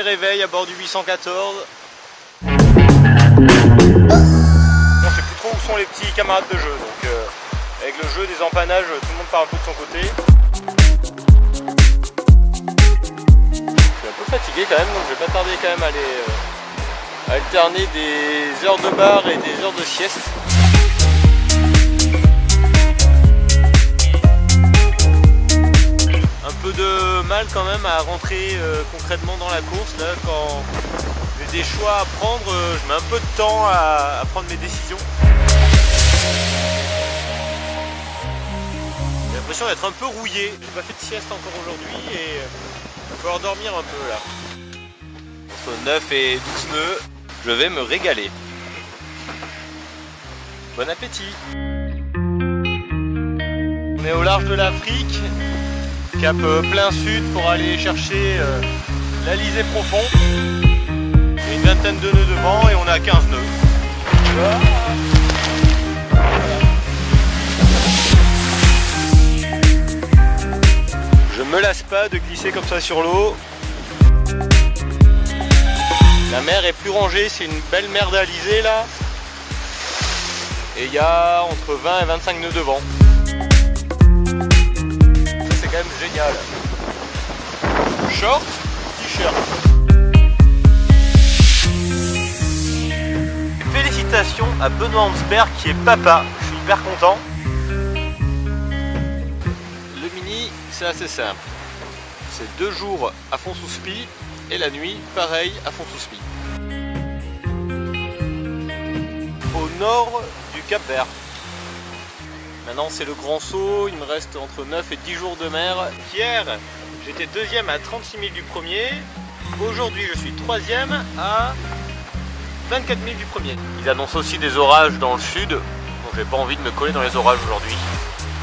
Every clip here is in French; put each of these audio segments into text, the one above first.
Réveil à bord du 814. On sait plus trop où sont les petits camarades de jeu, donc avec le jeu des empannages, tout le monde part un peu de son côté. Je suis un peu fatigué quand même, donc je vais pas tarder quand même à aller alterner des heures de bar et des heures de sieste. Un peu de mal quand même à rentrer concrètement dans la course là, quand j'ai des choix à prendre, je mets un peu de temps à prendre mes décisions. J'ai l'impression d'être un peu rouillé, j'ai pas fait de sieste encore aujourd'hui et il va falloir dormir un peu là. Entre 9 et 12 nœuds, je vais me régaler. Bon appétit. On est au large de l'Afrique. Cap plein sud pour aller chercher l'Alizé profond. Il y a une vingtaine de nœuds devant et on a 15 nœuds. Voilà. Je me lasse pas de glisser comme ça sur l'eau. La mer est plus rangée, c'est une belle mer d'Alizé là. Et il y a entre 20 et 25 nœuds de vent. C'est quand même génial. Short, t-shirt. Félicitations à Benoît Hansberg qui est papa. Je suis hyper content. Le mini, c'est assez simple. C'est 2 jours à fond sous spi et la nuit, pareil, à fond sous spi. Au nord du Cap Vert. Maintenant c'est le grand saut, il me reste entre 9 et 10 jours de mer. Hier j'étais 2e à 36 000 du premier. Aujourd'hui je suis 3e à 24 000 du premier. Ils annoncent aussi des orages dans le sud. Donc j'ai pas envie de me coller dans les orages aujourd'hui.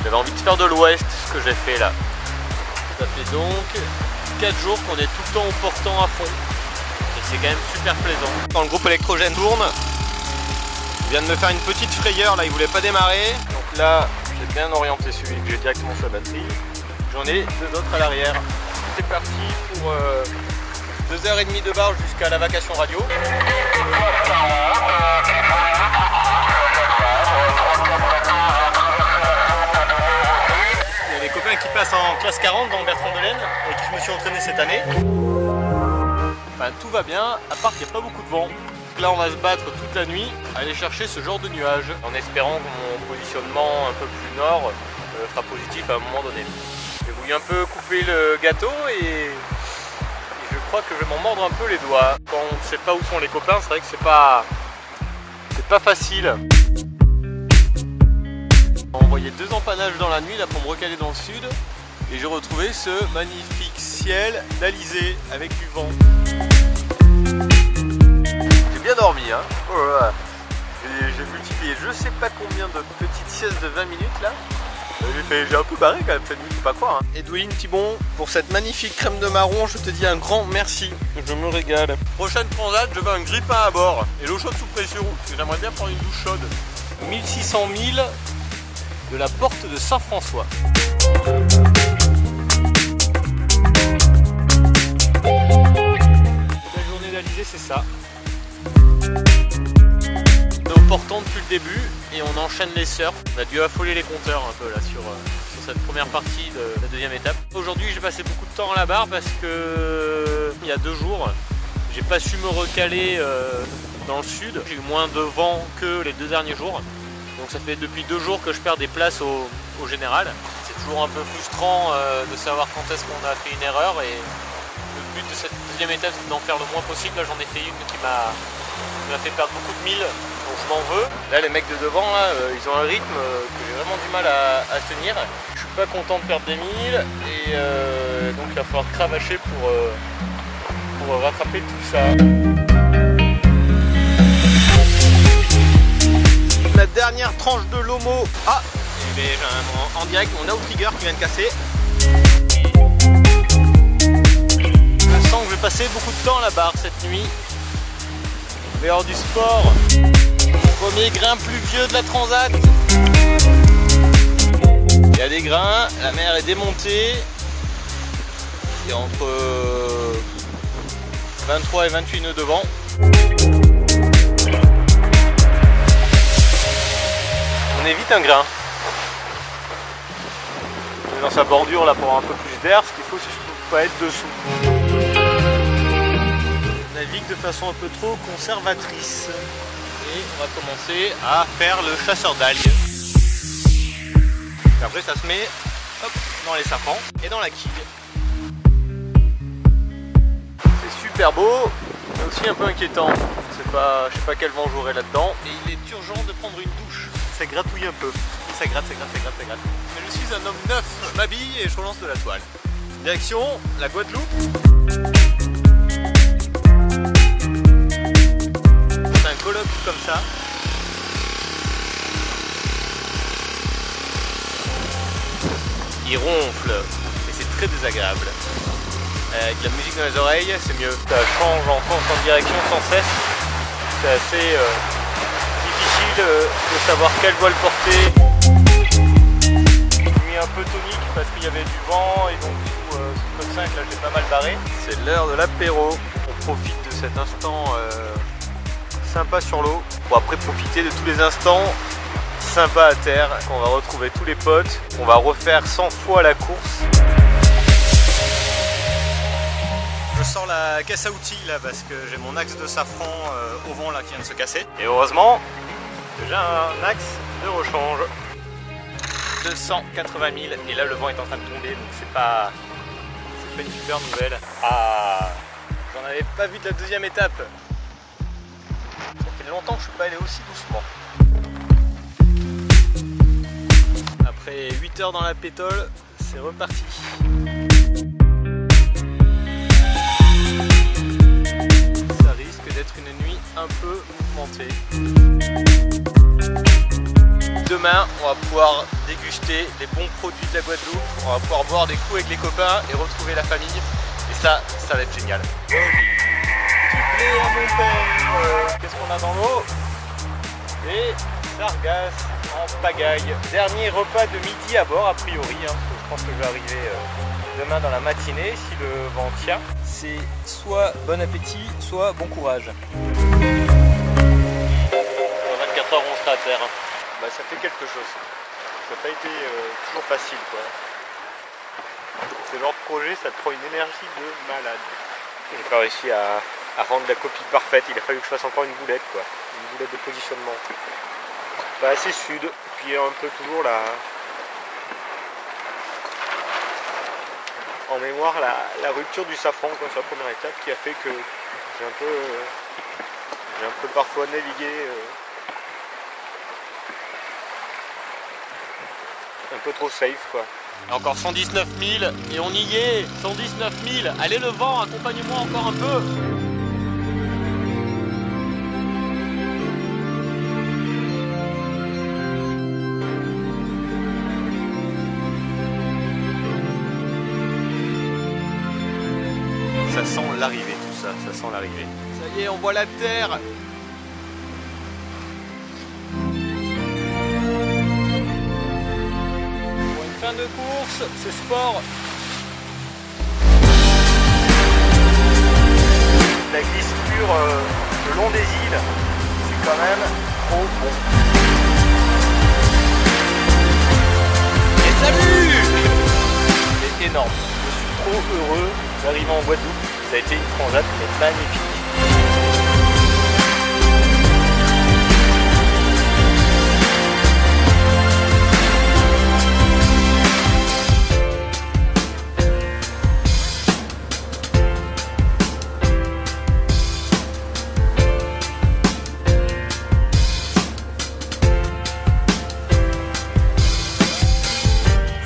J'avais envie de faire de l'ouest, ce que j'ai fait là. Ça fait donc 4 jours qu'on est tout le temps au portant à fond. Et c'est quand même super plaisant. Quand le groupe électrogène tourne, il vient de me faire une petite frayeur là, il voulait pas démarrer. Donc là, j'ai bien orienté celui que j'ai directement sur la batterie. J'en ai 2 autres à l'arrière. C'est parti pour 2h30 de barre jusqu'à la vacation radio. Il y a des copains qui passent en classe 40 dans Bertrand de Laine avec qui je me suis entraîné cette année. Enfin, tout va bien, à part qu'il n'y a pas beaucoup de vent. Là on va se battre toute la nuit, aller chercher ce genre de nuages, en espérant que mon positionnement un peu plus nord sera positif à un moment donné. J'ai voulu un peu couper le gâteau et je crois que je vais m'en mordre un peu les doigts. Quand on ne sait pas où sont les copains, c'est vrai que c'est pas facile. J'ai envoyé 2 empannages dans la nuit là pour me recaler dans le sud et j'ai retrouvé ce magnifique ciel d'Alizé avec du vent. Bien dormi hein. Oh là là. J'ai multiplié je sais pas combien de petites siestes de 20 minutes là. J'ai un peu barré quand même cette nuit, faut pas croire hein. Edwin Thibon, pour cette magnifique crème de marron, je te dis un grand merci. Je me régale. Prochaine transat, je veux un grille-pain à bord et l'eau chaude sous pression, parce que j'aimerais bien prendre une douche chaude. 1600 000 de la porte de Saint-François. La journée d'Alizé, c'est ça. On est au portant depuis le début et on enchaîne les surfs. On a dû affoler les compteurs un peu là sur cette première partie de la 2e étape. Aujourd'hui j'ai passé beaucoup de temps à la barre parce que il y a 2 jours j'ai pas su me recaler dans le sud. J'ai eu moins de vent que les 2 derniers jours. Donc ça fait depuis 2 jours que je perds des places au général. C'est toujours un peu frustrant de savoir quand est-ce qu'on a fait une erreur et le but de cette 2e étape c'est d'en faire le moins possible. Là j'en ai fait une qui m'a fait perdre beaucoup de milles, donc je m'en veux. Là les mecs de devant là, ils ont un rythme que j'ai vraiment du mal à tenir. Je suis pas content de perdre des milles et donc il va falloir cravacher pour rattraper tout ça. ma dernière tranche de lomo. Ah, j'ai en direct mon outrigger qui vient de casser. Je sens que je vais passer beaucoup de temps à la barre cette nuit. Je vais avoir du sport. Mon premier grain pluvieux de la transat. Il y a des grains, la mer est démontée. Il y a entre 23 et 28 nœuds de vent. On évite un grain. On est dans sa bordure là pour avoir un peu plus d'air. Ce qu'il faut, c'est surtout pas être dessous. On navigue de façon un peu trop conservatrice. Et on va commencer à faire le chasseur d'algues. Après ça se met hop, dans les safrans et dans la quille. C'est super beau, mais aussi un peu inquiétant. Je sais pas quel vent j'aurai là-dedans. Et il est urgent de prendre une douche. Ça gratouille un peu. Ça gratte, ça gratte, ça gratte, ça gratte. Mais je suis un homme neuf. Je m'habille et je relance de la toile. Direction la Guadeloupe. C'est un colloque comme ça. Il ronfle et c'est très désagréable. Avec la musique dans les oreilles, c'est mieux. Ça change en sens en direction sans cesse. C'est assez difficile de savoir quelle voile porter. J'ai mis un peu tonique parce qu'il y avait du vent et donc sous code 5 là j'ai pas mal barré. C'est l'heure de l'apéro. On profite de cet instant sympa sur l'eau pour après profiter de tous les instants sympa à terre, on va retrouver tous les potes, on va refaire 100 fois la course. Je sors la caisse à outils là parce que j'ai mon axe de safran au vent là qui vient de se casser. Et heureusement, j'ai un axe de rechange. 280 000 et là le vent est en train de tomber donc c'est pas une super nouvelle. Ah, j'en avais pas vu de la deuxième étape. Ça fait longtemps que je suis pas allé aussi doucement. Après 8 heures dans la pétole, c'est reparti. Ça risque d'être une nuit un peu mouvementée. Demain, on va pouvoir déguster les bons produits de la Guadeloupe. On va pouvoir boire des coups avec les copains et retrouver la famille. Et ça va être génial. Tu plais à mon père. Qu'est-ce qu'on a dans l'eau? Des sargasses en pagaille. Dernier repas de midi à bord a priori, hein, parce que je pense que je vais arriver demain dans la matinée si le vent tient. C'est soit bon appétit, soit bon courage. Dans 24 heures on sera à terre. Bah, ça fait quelque chose. Ça n'a pas été toujours facile quoi. Ce genre de projet ça te prend une énergie de malade. J'ai pas réussi à rendre la copie parfaite, il a fallu que je fasse encore une boulette quoi. Une boulette de positionnement. Bah, assez sud, puis un peu toujours là. En mémoire la rupture du safran quoi, sur la première étape qui a fait que j'ai un peu parfois navigué un peu trop safe quoi. Encore 119 000 et on y est. 119 000, allez le vent, accompagne-moi encore un peu. Ça sent l'arrivée tout ça sent l'arrivée. Ça y est, on voit la terre. Pour une fin de course, c'est sport. La glissure le long des îles, c'est quand même trop bon. Et salut! C'est énorme. Je suis trop heureux d'arriver en Guadeloupe. Ça a été une transat mais magnifique.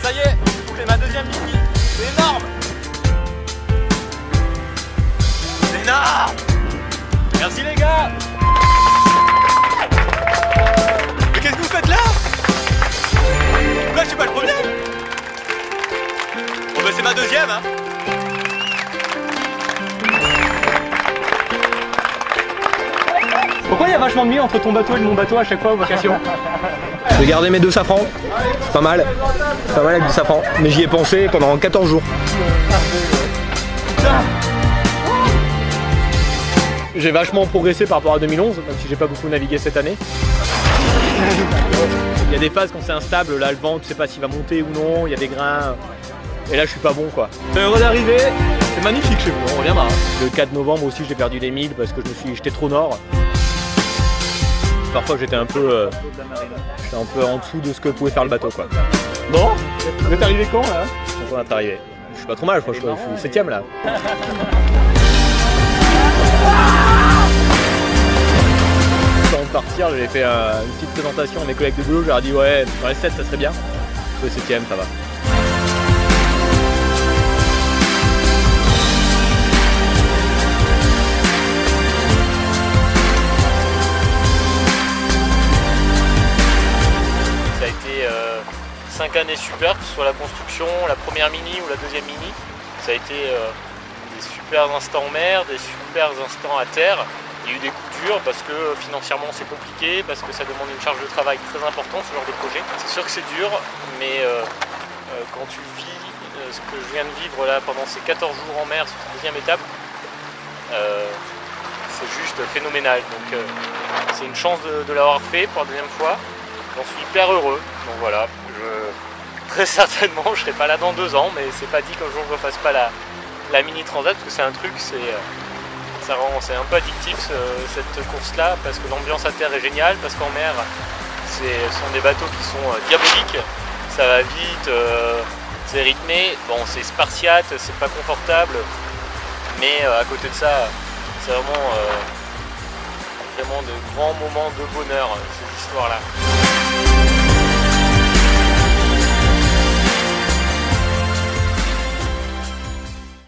Ça y est, j'ai bouclé ma deuxième ligne. C'est énorme! C'est énorme! la deuxième, hein. Pourquoi il y a vachement de mille entre ton bateau et mon bateau à chaque fois aux vacations? Je vais garder mes 2 safrans, pas mal avec du safran, mais j'y ai pensé pendant 14 jours. J'ai vachement progressé par rapport à 2011, même si j'ai pas beaucoup navigué cette année. Il y a des phases quand c'est instable, là le vent tu sais pas s'il va monter ou non, il y a des grains, et là je suis pas bon quoi. Heureux d'arriver, c'est magnifique chez vous, on reviendra. Le 4 novembre aussi j'ai perdu les 1000 parce que j'étais trop nord. Parfois j'étais un peu en dessous de ce que pouvait faire le bateau quoi. Bon, vous êtes arrivé quand là? Quand on est arrivé. Je suis pas trop mal, je suis 7ème là. Avant de partir, j'avais fait une petite présentation à mes collègues de boulot, je leur ai dit ouais, dans les 7 ça serait bien. Le 7ème ça va. Ça a été 5 années super, que ce soit la construction, la première mini ou la deuxième mini. Ça a été des super instants en mer, des super instants à terre. Il y a eu des coups durs parce que financièrement c'est compliqué, parce que ça demande une charge de travail très importante ce genre de projet. C'est sûr que c'est dur, mais quand tu vis ce que je viens de vivre là pendant ces 14 jours en mer sur cette deuxième étape, c'est juste phénoménal. Donc c'est une chance de l'avoir fait pour la deuxième fois. J'en suis hyper heureux. Donc voilà, très certainement je serai pas là dans 2 ans, mais c'est pas dit qu'un jour je ne fasse pas la mini transat parce que c'est un truc, c'est un peu addictif cette course là parce que l'ambiance à terre est géniale, parce qu'en mer ce sont des bateaux qui sont diaboliques, ça va vite, c'est rythmé, bon c'est spartiate, c'est pas confortable, mais à côté de ça c'est vraiment de grands moments de bonheur ces histoires là.